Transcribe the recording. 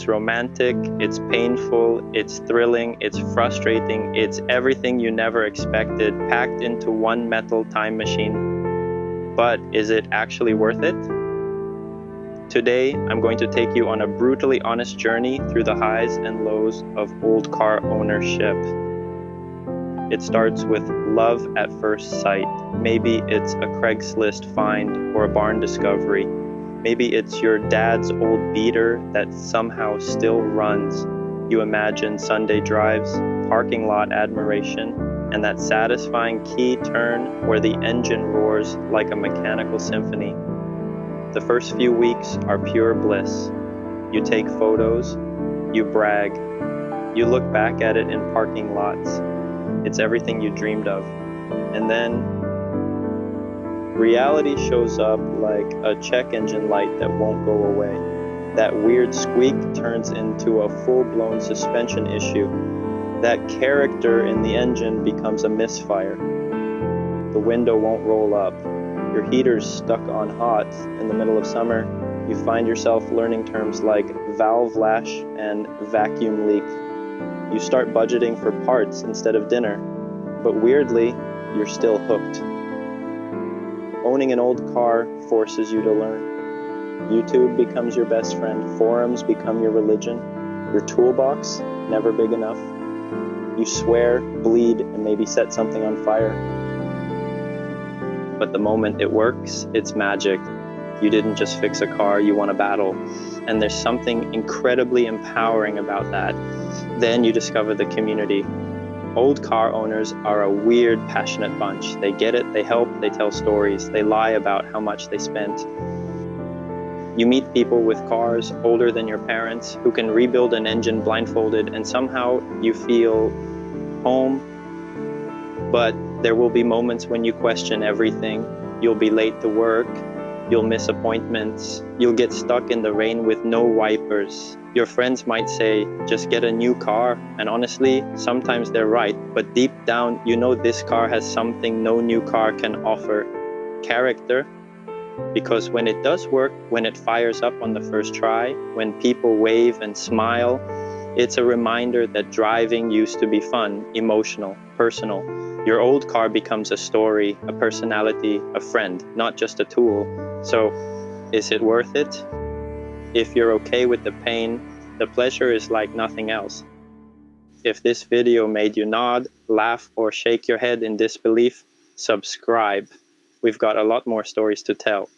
It's romantic, it's painful, it's thrilling, it's frustrating, it's everything you never expected, packed into one metal time machine. But is it actually worth it? Today, I'm going to take you on a brutally honest journey through the highs and lows of old car ownership. It starts with love at first sight. Maybe it's a Craigslist find or a barn discovery. Maybe it's your dad's old beater that somehow still runs. You imagine Sunday drives, parking lot admiration, and that satisfying key turn where the engine roars like a mechanical symphony. The first few weeks are pure bliss. You take photos, you brag, you look back at it in parking lots. It's everything you dreamed of. And then reality shows up like a check engine light that won't go away. That weird squeak turns into a full-blown suspension issue. That character in the engine becomes a misfire. The window won't roll up. Your heater's stuck on hot. In the middle of summer, you find yourself learning terms like valve lash and vacuum leak. You start budgeting for parts instead of dinner, but weirdly, you're still hooked. Owning an old car forces you to learn. YouTube becomes your best friend, forums become your religion, your toolbox, never big enough. You swear, bleed, and maybe set something on fire. But the moment it works, it's magic. You didn't just fix a car, you won a battle. And there's something incredibly empowering about that. Then you discover the community. Old car owners are a weird, passionate bunch. They get it, they help, they tell stories, they lie about how much they spent. You meet people with cars older than your parents who can rebuild an engine blindfolded, and somehow you feel home. But there will be moments when you question everything. You'll be late to work. You'll miss appointments. You'll get stuck in the rain with no wipers. Your friends might say, just get a new car. And honestly, sometimes they're right. But deep down, you know this car has something no new car can offer. Character. Because when it does work, when it fires up on the first try, when people wave and smile, it's a reminder that driving used to be fun, emotional, personal. Your old car becomes a story, a personality, a friend, not just a tool. So, is it worth it? If you're okay with the pain, the pleasure is like nothing else. If this video made you nod, laugh, or shake your head in disbelief, subscribe. We've got a lot more stories to tell.